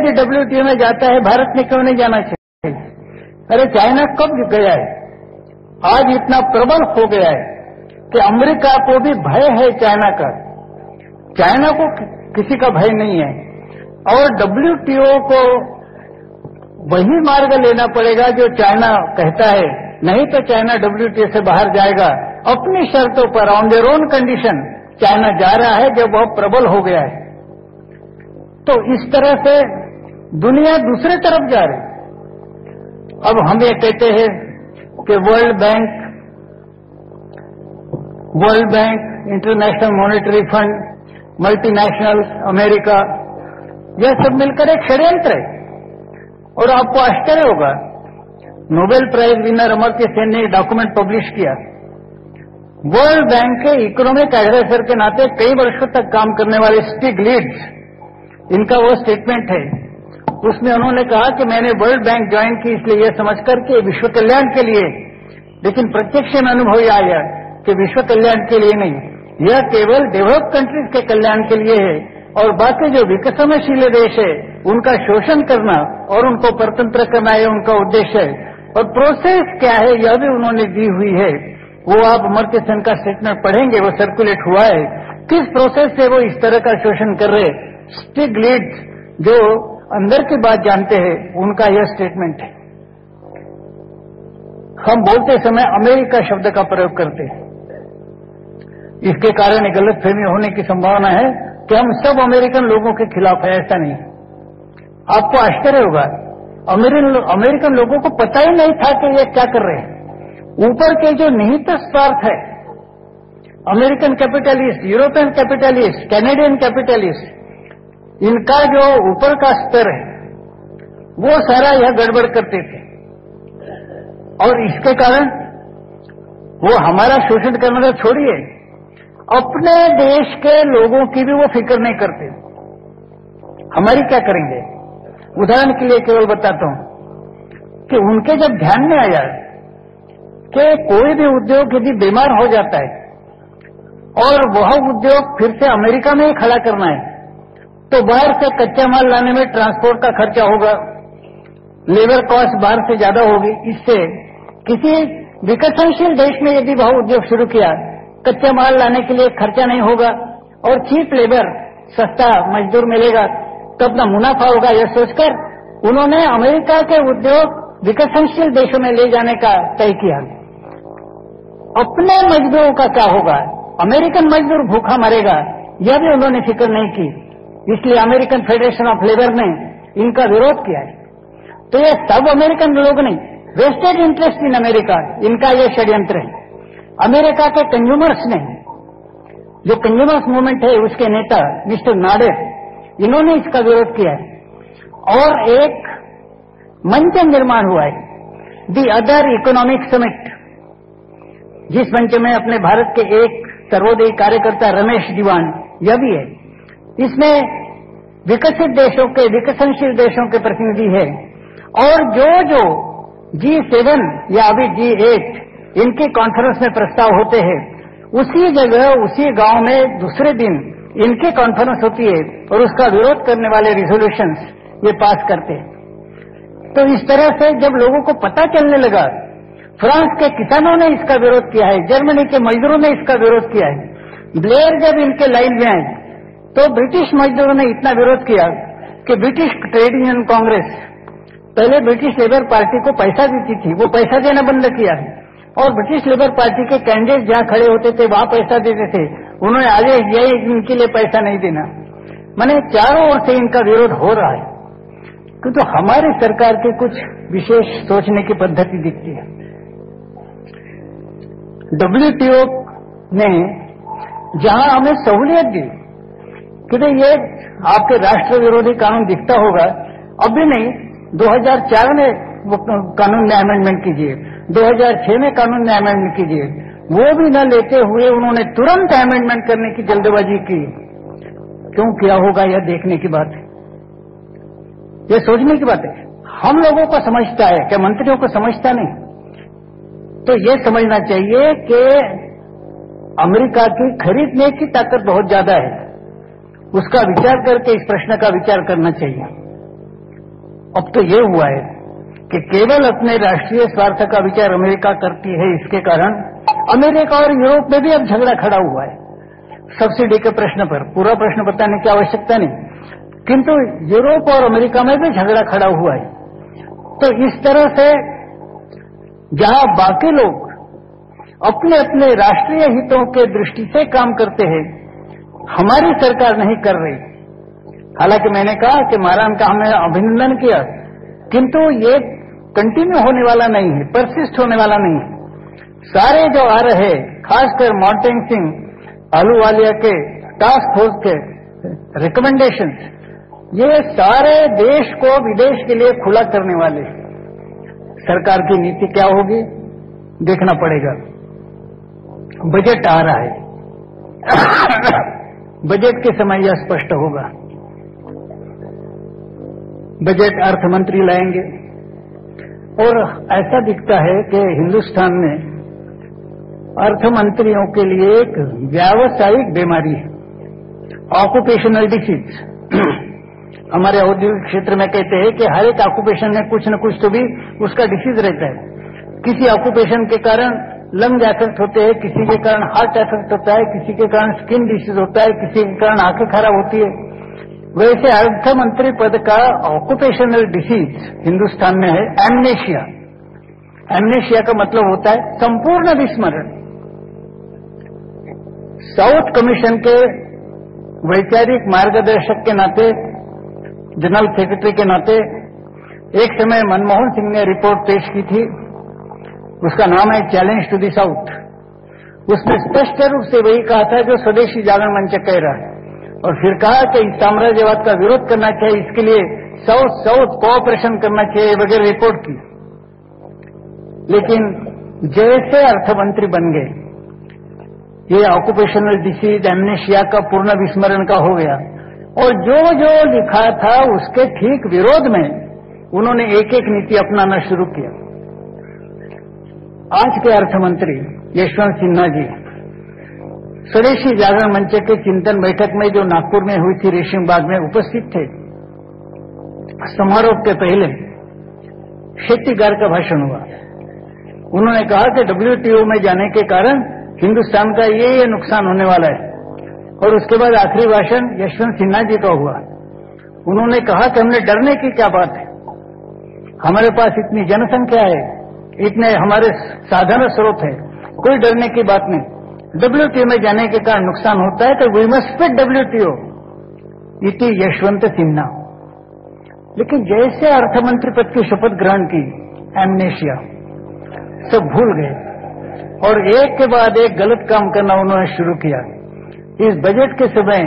यदि WTO में जाता है, भारत ने क्यों नहीं जाना चाहिए? अरे चाइना कब गया है? आज इतना प्रबल हो गया है कि अमेरिका को भी भय है चाइना का। चाइना को किसी का भय नहीं है और WTO को वही मार्ग लेना पड़ेगा जो चाइना कहता है, नहीं तो चाइना WTO से बाहर जाएगा। अपनी शर्तों पर, on their own condition China जा रहा है जब वह प्रबल हो गया है। तो इस तरह से दुनिया दूसरे तरफ जा रही। अब हम ये कहते हैं कि world bank, international monetary fund, multinationals, America, यह सब मिलकर एक षड्यंत्र है। और आपको आश्चर्य होगा, Nobel prize winner Amartya Sen ने एक डॉक्यूमेंट पब्लिश किया। वर्ल्ड बैंक के इकोनॉमिक एडवाइजर के नाते कई वर्षों तक काम करने वाले स्टिग्लिट्ज, इनका वो स्टेटमेंट है। उसमें उन्होंने कहा कि मैंने वर्ल्ड बैंक ज्वाइन की इसलिए यह समझकर के विश्व कल्याण के लिए, लेकिन प्रत्यक्ष में अनुभव यह आया कि विश्व कल्याण के लिए नहीं, यह केवल डेवलप कंट्रीज के कल्याण के लिए है और बाकी जो विकसनशील देश है उनका शोषण करना और उनको परतंत्र करना है उनका उद्देश्य है। और प्रोसेस क्या है यह भी उन्होंने दी हुई है। वो आप अमर्त्य सेन का स्टेटमेंट पढ़ेंगे, वो सर्कुलेट हुआ है, किस प्रोसेस से वो इस तरह का शोषण कर रहे। स्टिग्लिट्ज जो अंदर की बात जानते हैं उनका यह स्टेटमेंट है। हम बोलते समय अमेरिका शब्द का प्रयोग करते हैं, इसके कारण एक गलतफहमी होने की संभावना है कि हम सब अमेरिकन लोगों के खिलाफ है। ऐसा नहीं। आपको आश्चर्य होगा, अमेरिकन लोगों को पता ही नहीं था कि ये क्या कर रहे हैं। ऊपर के जो निहित स्वार्थ है, American capitalist, European capitalist, Canadian capitalist, इनका जो ऊपर का स्तर है वो सारा यह गड़बड़ करते थे और इसके कारण वो हमारा शोषण करना तो छोड़िए, अपने देश के लोगों की भी वो फिक्र नहीं करते। हमारी क्या करेंगे? उदाहरण के लिए केवल बताता हूं कि उनके जब ध्यान में आया कि कोई भी उद्योग यदि बीमार हो जाता है और वह उद्योग फिर से अमेरिका में ही खड़ा करना है तो बाहर से कच्चा माल लाने में ट्रांसपोर्ट का खर्चा होगा, लेबर कॉस्ट बाहर से ज्यादा होगी। इससे किसी विकसनशील देश में यदि वह उद्योग शुरू किया, कच्चा माल लाने के लिए खर्चा नहीं होगा और चीप लेबर, सस्ता मजदूर मिलेगा तो अपना मुनाफा होगा। यह सोचकर उन्होंने अमेरिका के उद्योग विकसनशील देशों में ले जाने का तय किया। अपने मजदूरों का क्या होगा? अमेरिकन मजदूर भूखा मरेगा, यह भी उन्होंने फिक्र नहीं की। इसलिए अमेरिकन फेडरेशन ऑफ लेबर ने इनका विरोध किया है। तो ये सब अमेरिकन लोग नहीं, वेस्टेड इंटरेस्ट इन अमेरिका, इनका यह षड्यंत्र है। अमेरिका के कंज्यूमर्स ने, जो कंज्यूमर्स मूवमेंट है उसके नेता मिस्टर नाडेर, इन्होंने इसका विरोध किया है और एक मंच निर्माण हुआ है, दी अदर इकोनॉमिक समिट, जिस मंच में अपने भारत के एक सर्वोदयी कार्यकर्ता रमेश दीवान यह भी है। इसमें विकसित देशों के, विकसनशील देशों के प्रतिनिधि है और जो G7 या अभी G8 इनकी कॉन्फ्रेंस में प्रस्ताव होते हैं, उसी जगह उसी गांव में दूसरे दिन इनकी कॉन्फ्रेंस होती है और उसका विरोध करने वाले रिजोल्यूशंस ये पास करते हैं। तो इस तरह से जब लोगों को पता चलने लगा, फ्रांस के किसानों ने इसका विरोध किया है, जर्मनी के मजदूरों ने इसका विरोध किया है, ब्लेयर जब इनके लाइन में आए तो ब्रिटिश मजदूरों ने इतना विरोध किया कि ब्रिटिश ट्रेड यूनियन कांग्रेस, पहले ब्रिटिश लेबर पार्टी को पैसा देती थी, वो पैसा देना बंद किया और ब्रिटिश लेबर पार्टी के कैंडिडेट जहां खड़े होते थे वहां पैसा देते थे, उन्होंने आगे ये इनके लिए पैसा नहीं देना। माने चारों ओर से इनका विरोध हो रहा है। तो हमारी सरकार की कुछ विशेष सोचने की पद्धति दिखती है। WTO ने जहां हमें सहूलियत दी कि ये आपके राष्ट्र विरोधी कानून दिखता होगा, अभी नहीं, 2004 में कानून में अमेंडमेंट कीजिए, 2006 में कानून में अमेंडमेंट कीजिए, वो भी न लेते हुए उन्होंने तुरंत अमेंडमेंट करने की जल्दबाजी की। क्यों किया होगा यह देखने की बात है, यह सोचने की बात है। हम लोगों को समझता है, क्या मंत्रियों को समझता नहीं? तो ये समझना चाहिए कि अमेरिका की खरीदने की ताकत बहुत ज्यादा है, उसका विचार करके इस प्रश्न का विचार करना चाहिए। अब तो ये हुआ है कि केवल अपने राष्ट्रीय स्वार्थ का विचार अमेरिका करती है, इसके कारण अमेरिका और यूरोप में भी अब झगड़ा खड़ा हुआ है सब्सिडी के प्रश्न पर। पूरा प्रश्न बताने की आवश्यकता नहीं, किंतु यूरोप और अमेरिका में भी झगड़ा खड़ा हुआ है। तो इस तरह से जहां बाकी लोग अपने अपने राष्ट्रीय हितों के दृष्टि से काम करते हैं, हमारी सरकार नहीं कर रही। हालांकि मैंने कहा कि महाराज का हमने अभिनंदन किया, किंतु ये कंटिन्यू होने वाला नहीं है, परसिस्ट होने वाला नहीं है। सारे जो आ रहे, खासकर मॉन्टेग सिंह अहलूवालिया के टास्क फोर्स के रिकमेंडेशंस, ये सारे देश को विदेश के लिए खुला करने वाले। सरकार की नीति क्या होगी देखना पड़ेगा। बजट आ रहा है बजट के समय यह स्पष्ट होगा। बजट अर्थ मंत्री लाएंगे और ऐसा दिखता है कि हिंदुस्तान में अर्थ मंत्रियों के लिए एक व्यावसायिक बीमारी है, ऑक्यूपेशनल डिसीज। हमारे औद्योगिक क्षेत्र में कहते हैं कि हर एक ऑक्यूपेशन में कुछ न कुछ तो भी उसका डिसीज रहता है। किसी ऑक्यूपेशन के कारण लंग एफेक्ट होते हैं, किसी के कारण हार्ट एफेक्ट होता है, किसी के कारण स्किन डिसीज होता है, किसी के कारण आंखें खराब होती है। वैसे अर्थ मंत्री पद का ऑक्यूपेशनल डिसीज हिंदुस्तान में है एमनेशिया। एमनेशिया का मतलब होता है संपूर्ण विस्मरण। साउथ कमीशन के वैचारिक मार्गदर्शक के नाते, जनरल सेक्रेटरी के नाते, एक समय मनमोहन सिंह ने रिपोर्ट पेश की थी, उसका नाम है चैलेंज टू द साउथ। उसने स्पष्ट रूप से वही कहा था जो स्वदेशी जागरण मंच कह रहा है, और फिर कहा कि इस साम्राज्यवाद का विरोध करना चाहिए, इसके लिए साउथ साउथ कोऑपरेशन करना चाहिए वगैरह रिपोर्ट की। लेकिन जैसे अर्थमंत्री बन गए, ये ऑक्यूपेशनल डिसीज एमनेशिया का पूर्ण विस्मरण का हो गया, और जो जो लिखा था उसके ठीक विरोध में उन्होंने एक एक नीति अपनाना शुरू किया। आज के अर्थमंत्री यशवंत सिन्हा जी स्वदेशी जागरण मंच के चिंतन बैठक में जो नागपुर में हुई थी रेशीम बाग में उपस्थित थे। समारोह के पहले शेट्टीगार का भाषण हुआ। उन्होंने कहा कि WTO में जाने के कारण हिंदुस्तान का ये नुकसान होने वाला है। और उसके बाद आखिरी भाषण यशवंत सिन्हा जी का हुआ। उन्होंने कहा कि हमने डरने की क्या बात है, हमारे पास इतनी जनसंख्या है, इतने हमारे साधन स्रोत है, कोई डरने की बात नहीं। WTO में जाने के कारण नुकसान होता है तो वी मस्ट फिट WTO इति यशवंत सिन्हा। लेकिन जैसे अर्थमंत्री पद की शपथ ग्रहण की, एमनेशिया सब भूल गए और एक के बाद एक गलत काम करना उन्होंने शुरू किया। इस बजट के समय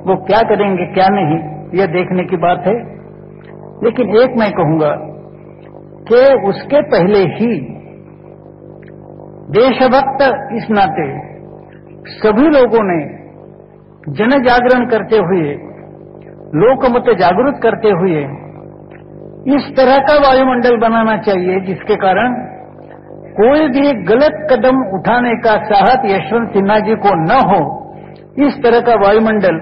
वो क्या करेंगे क्या नहीं, यह देखने की बात है। लेकिन एक मैं कहूंगा कि उसके पहले ही देशभक्त इस नाते सभी लोगों ने जन जागरण करते हुए, लोकमत जागृत करते हुए इस तरह का वायुमंडल बनाना चाहिए जिसके कारण कोई भी गलत कदम उठाने का साहस यशवंत सिन्हा जी को न हो। इस तरह का वायुमंडल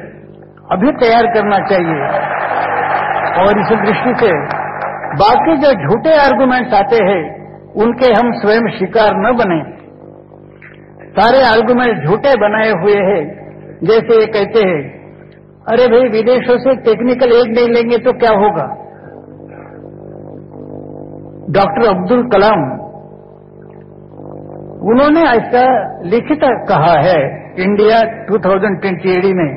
अभी तैयार करना चाहिए। और इस दृष्टि से बाकी जो झूठे आर्गुमेंट्स आते हैं उनके हम स्वयं शिकार न बने। सारे आर्गुमेंट झूठे बनाए हुए हैं। जैसे ये कहते हैं, अरे भाई विदेशों से टेक्निकल एड नहीं लेंगे तो क्या होगा। डॉक्टर अब्दुल कलाम उन्होंने ऐसा लिखित कहा है इंडिया 2020 AD में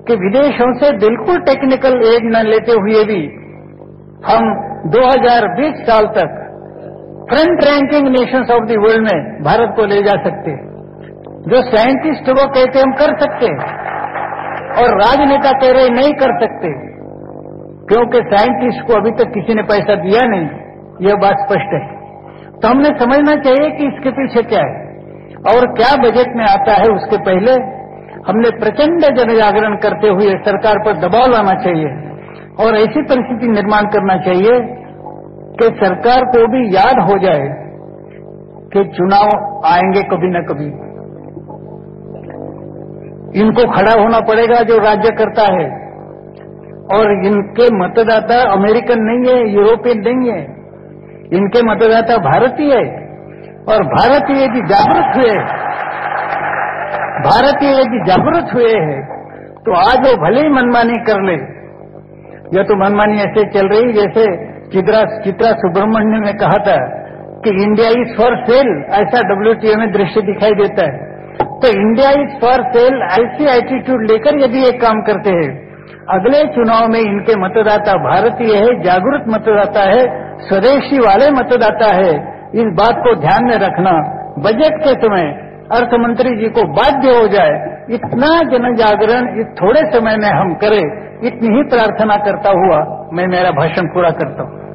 कि विदेशों से बिल्कुल टेक्निकल एड न लेते हुए भी हम 2020 साल तक front ranking Nations of the world में भारत को ले जा सकते हैं। जो साइंटिस्ट वो कहते हम कर सकते हैं और राजनेता कह रहे नहीं कर सकते, क्योंकि साइंटिस्ट को अभी तक किसी ने पैसा दिया नहीं, यह बात स्पष्ट है। तो हमने समझना चाहिए कि इसके पीछे क्या है और क्या बजट में आता है। उसके पहले हमने प्रचंड जन जागरण करते हुए सरकार पर दबाव लाना चाहिए और ऐसी परिस्थिति निर्माण करना चाहिए कि सरकार को भी याद हो जाए कि चुनाव आएंगे कभी न कभी, इनको खड़ा होना पड़ेगा जो राज्य करता है। और इनके मतदाता अमेरिकन नहीं है, यूरोपियन नहीं है, इनके मतदाता भारतीय है। और भारतीय यदि जागरूक हुए, भारतीय यदि जागरूक हुए हैं तो आज वो भले ही मनमानी कर ले। यह तो मनमानी ऐसे चल रही जैसे चित्रा सुब्रमण्यम ने कहा था कि इंडिया इज फॉर सेल, ऐसा WTO में दृश्य दिखाई देता है। तो इंडिया इज फॉर सेल ऐसी एटीट्यूड लेकर यदि ये काम करते हैं, अगले चुनाव में इनके मतदाता भारतीय है, जागरूक मतदाता है, स्वदेशी वाले मतदाता है। इस बात को ध्यान में रखना, बजट के समय अर्थ मंत्री जी को बाध्य हो जाए, इतना जन जागरण इस थोड़े समय में हम करें, इतनी ही प्रार्थना करता हुआ मैं मेरा भाषण पूरा करता हूं।